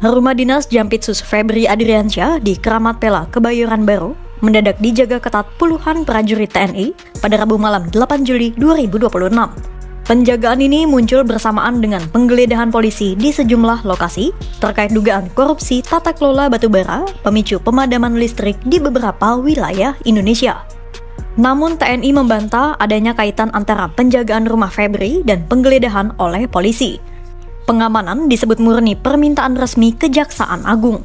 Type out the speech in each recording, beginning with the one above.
Rumah dinas Jampitsus Febri Adriansyah di Kramat Pela, Kebayoran Baru mendadak dijaga ketat puluhan prajurit TNI pada Rabu malam 8 Juli 2026. Penjagaan ini muncul bersamaan dengan penggeledahan polisi di sejumlah lokasi terkait dugaan korupsi tata kelola batubara pemicu pemadaman listrik di beberapa wilayah Indonesia. Namun TNI membantah adanya kaitan antara penjagaan rumah Febri dan penggeledahan oleh polisi. Pengamanan disebut murni permintaan resmi Kejaksaan Agung.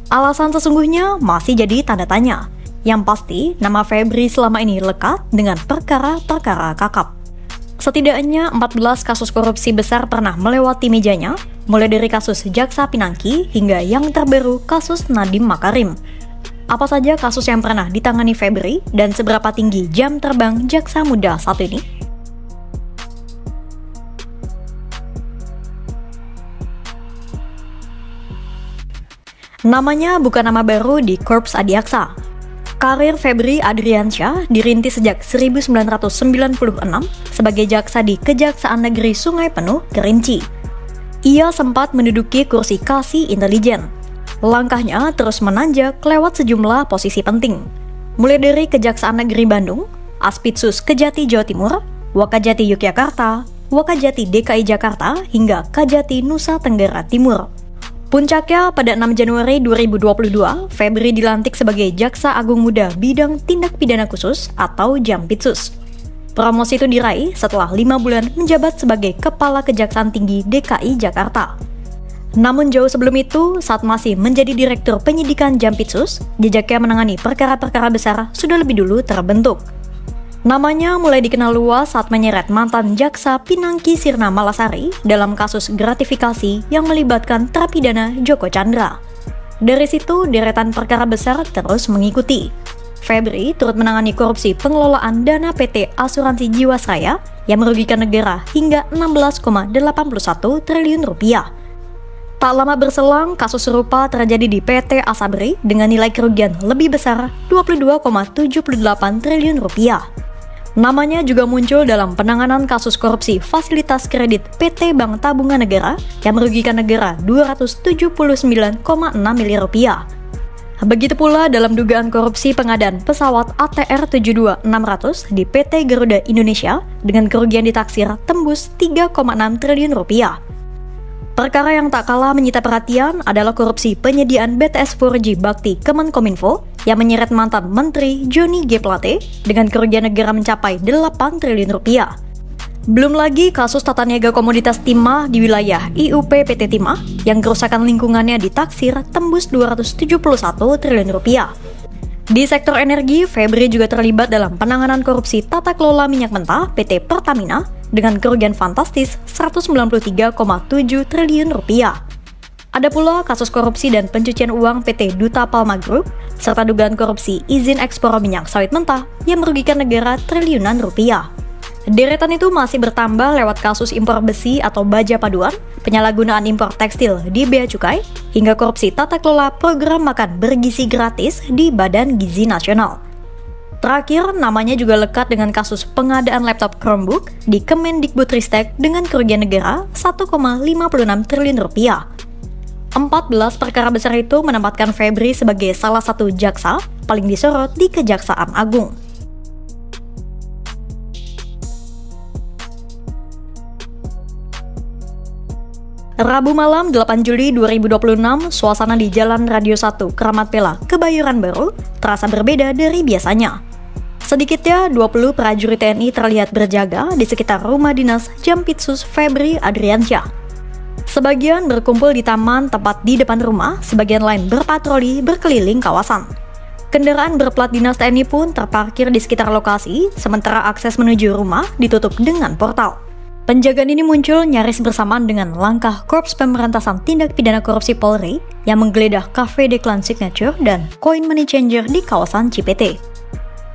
Alasan sesungguhnya masih jadi tanda tanya. Yang pasti, nama Febri selama ini lekat dengan perkara-perkara kakap. Setidaknya 14 kasus korupsi besar pernah melewati mejanya, mulai dari kasus Jaksa Pinangki hingga yang terbaru kasus Nadiem Makarim. Apa saja kasus yang pernah ditangani Febri dan seberapa tinggi jam terbang jaksa muda saat ini? Namanya bukan nama baru di Korps Adiaksa. Karir Febri Adriansyah dirintis sejak 1996 sebagai jaksa di Kejaksaan Negeri Sungai Penuh, Kerinci. Ia sempat menduduki kursi Kasih Intelijen. Langkahnya terus menanjak lewat sejumlah posisi penting, mulai dari Kejaksaan Negeri Bandung, Aspitsus Kejati Jawa Timur, Wakajati Yogyakarta, Wakajati DKI Jakarta, hingga Kajati Nusa Tenggara Timur. Puncaknya pada 6 Januari 2022, Febri dilantik sebagai Jaksa Agung Muda Bidang Tindak Pidana Khusus atau Jampitsus. Promosi itu diraih setelah 5 bulan menjabat sebagai Kepala Kejaksaan Tinggi DKI Jakarta. Namun jauh sebelum itu, saat masih menjadi Direktur Penyidikan Jampitsus, jejaknya menangani perkara-perkara besar sudah lebih dulu terbentuk. Namanya mulai dikenal luas saat menyeret mantan Jaksa Pinangki Sirna Malasari dalam kasus gratifikasi yang melibatkan terpidana Joko Chandra. Dari situ, deretan perkara besar terus mengikuti. Febri turut menangani korupsi pengelolaan dana PT Asuransi Jiwasraya yang merugikan negara hingga 16,81 triliun rupiah. Tak lama berselang, kasus serupa terjadi di PT Asabri dengan nilai kerugian lebih besar 22,78 triliun rupiah. Namanya juga muncul dalam penanganan kasus korupsi fasilitas kredit PT Bank Tabungan Negara yang merugikan negara 279,6 miliar rupiah. Begitu pula dalam dugaan korupsi pengadaan pesawat ATR 72600 di PT Garuda Indonesia dengan kerugian ditaksir tembus 3,6 triliun rupiah. Perkara yang tak kalah menyita perhatian adalah korupsi penyediaan BTS 4G Bakti Kemenkominfo yang menyeret mantan Menteri Johnny G. Plate dengan kerugian negara mencapai 8 triliun rupiah. Belum lagi kasus tata niaga komoditas timah di wilayah IUP PT Timah yang kerusakan lingkungannya ditaksir tembus 271 triliun rupiah. Di sektor energi, Febri juga terlibat dalam penanganan korupsi tata kelola minyak mentah PT Pertamina dengan kerugian fantastis 193,7 triliun rupiah. Ada pula kasus korupsi dan pencucian uang PT Duta Palma Group, serta dugaan korupsi izin ekspor minyak sawit mentah yang merugikan negara triliunan rupiah. Deretan itu masih bertambah lewat kasus impor besi atau baja paduan, penyalahgunaan impor tekstil di Bea Cukai, hingga korupsi tata kelola program makan bergizi gratis di Badan Gizi Nasional. Terakhir, namanya juga lekat dengan kasus pengadaan laptop Chromebook di Kemendikbudristek dengan kerugian negara 1,56 triliun rupiah. 14 perkara besar itu menempatkan Febri sebagai salah satu jaksa paling disorot di Kejaksaan Agung. Rabu malam 8 Juli 2026, suasana di Jalan Radio 1 Kramat Pela, Kebayoran Baru terasa berbeda dari biasanya. Sedikitnya 20 prajurit TNI terlihat berjaga di sekitar rumah dinas Jampitsus Febri Adriansyah. Sebagian berkumpul di taman tepat di depan rumah, sebagian lain berpatroli berkeliling kawasan. Kendaraan berplat dinas TNI pun terparkir di sekitar lokasi, sementara akses menuju rumah ditutup dengan portal. Penjagaan ini muncul nyaris bersamaan dengan langkah Korps Pemberantasan Tindak Pidana Korupsi Polri yang menggeledah Cafe Declan Signature dan Coin Money Changer di kawasan Cipete.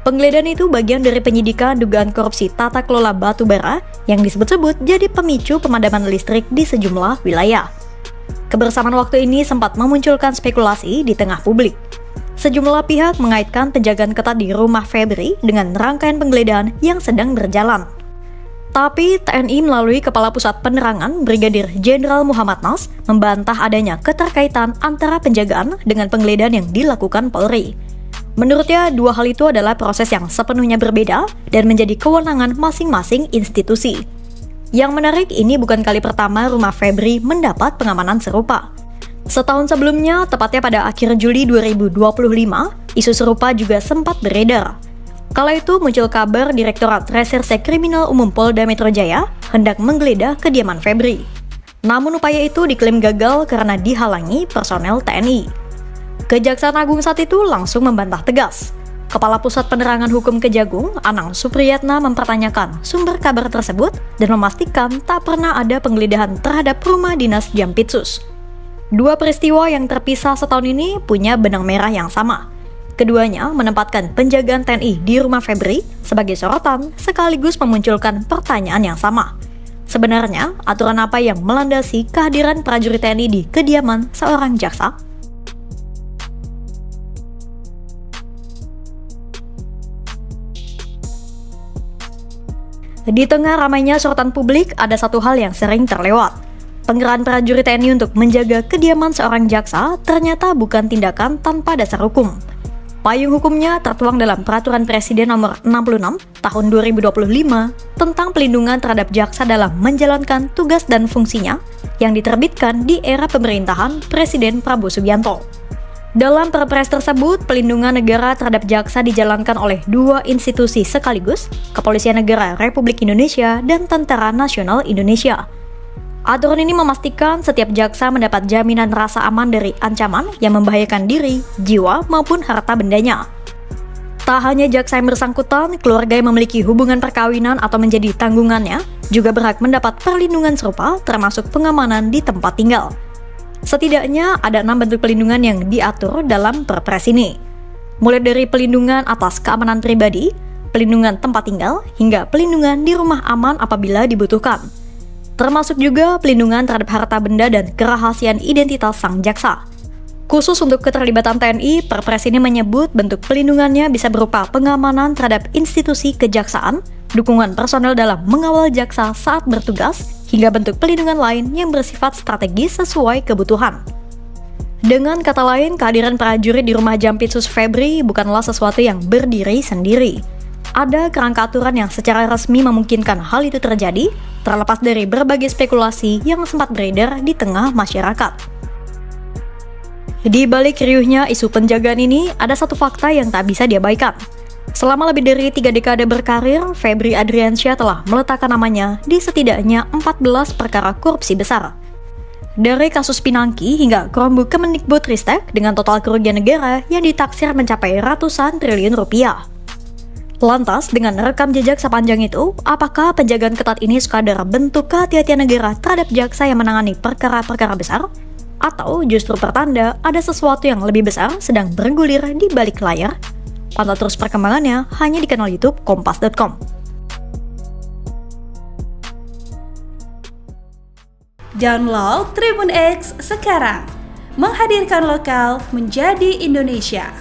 Penggeledahan itu bagian dari penyidikan dugaan korupsi tata kelola batu bara yang disebut-sebut jadi pemicu pemadaman listrik di sejumlah wilayah. Kebersamaan waktu ini sempat memunculkan spekulasi di tengah publik. Sejumlah pihak mengaitkan penjagaan ketat di rumah Febri dengan rangkaian penggeledahan yang sedang berjalan. Tapi TNI melalui Kepala Pusat Penerangan Brigadir Jenderal Muhammad Nas membantah adanya keterkaitan antara penjagaan dengan penggeledahan yang dilakukan Polri. Menurutnya, dua hal itu adalah proses yang sepenuhnya berbeda dan menjadi kewenangan masing-masing institusi. Yang menarik, ini bukan kali pertama rumah Febri mendapat pengamanan serupa. Setahun sebelumnya, tepatnya pada akhir Juli 2025, isu serupa juga sempat beredar. Kala itu muncul kabar Direktorat Reserse Kriminal Umum Polda Metro Jaya hendak menggeledah kediaman Febri. Namun upaya itu diklaim gagal karena dihalangi personel TNI. Kejaksaan Agung saat itu langsung membantah tegas. Kepala Pusat Penerangan Hukum Kejagung, Anang Supriyatna, mempertanyakan sumber kabar tersebut dan memastikan tak pernah ada penggeledahan terhadap rumah dinas Jampitsus. Dua peristiwa yang terpisah setahun ini punya benang merah yang sama. Keduanya menempatkan penjagaan TNI di rumah Febri sebagai sorotan sekaligus memunculkan pertanyaan yang sama. Sebenarnya, aturan apa yang melandasi kehadiran prajurit TNI di kediaman seorang jaksa? Di tengah ramainya sorotan publik, ada satu hal yang sering terlewat. Pengerahan prajurit TNI untuk menjaga kediaman seorang jaksa ternyata bukan tindakan tanpa dasar hukum. Payung hukumnya tertuang dalam Peraturan Presiden Nomor 66 Tahun 2025 tentang pelindungan terhadap jaksa dalam menjalankan tugas dan fungsinya yang diterbitkan di era pemerintahan Presiden Prabowo Subianto. Dalam Perpres tersebut, pelindungan negara terhadap jaksa dijalankan oleh dua institusi sekaligus, Kepolisian Negara Republik Indonesia dan Tentara Nasional Indonesia. Aturan ini memastikan setiap jaksa mendapat jaminan rasa aman dari ancaman yang membahayakan diri, jiwa, maupun harta bendanya. Tak hanya jaksa yang bersangkutan, keluarga yang memiliki hubungan perkawinan atau menjadi tanggungannya juga berhak mendapat perlindungan serupa termasuk pengamanan di tempat tinggal. Setidaknya ada 6 bentuk pelindungan yang diatur dalam Perpres ini. Mulai dari pelindungan atas keamanan pribadi, pelindungan tempat tinggal, hingga pelindungan di rumah aman apabila dibutuhkan. Termasuk juga pelindungan terhadap harta benda dan kerahasiaan identitas sang jaksa. Khusus untuk keterlibatan TNI, Perpres ini menyebut bentuk pelindungannya bisa berupa pengamanan terhadap institusi kejaksaan, dukungan personel dalam mengawal jaksa saat bertugas, hingga bentuk pelindungan lain yang bersifat strategis sesuai kebutuhan. Dengan kata lain, kehadiran prajurit di rumah Jampitsus Febri bukanlah sesuatu yang berdiri sendiri. Ada kerangka aturan yang secara resmi memungkinkan hal itu terjadi, terlepas dari berbagai spekulasi yang sempat beredar di tengah masyarakat. Di balik riuhnya isu penjagaan ini, ada satu fakta yang tak bisa diabaikan. Selama lebih dari 3 dekade berkarir, Febri Adriansyah telah meletakkan namanya di setidaknya 14 perkara korupsi besar. Dari kasus Pinangki hingga Kerombuk Kemendikbudristek dengan total kerugian negara yang ditaksir mencapai ratusan triliun rupiah. Lantas, dengan rekam jejak sepanjang itu, apakah penjagaan ketat ini sekadar bentuk kehati-hatian negara terhadap jaksa yang menangani perkara-perkara besar? Atau justru pertanda ada sesuatu yang lebih besar sedang bergulir di balik layar? Pantau terus perkembangannya hanya di kanal YouTube Kompas.com. Download Tribun X sekarang, menghadirkan lokal menjadi Indonesia.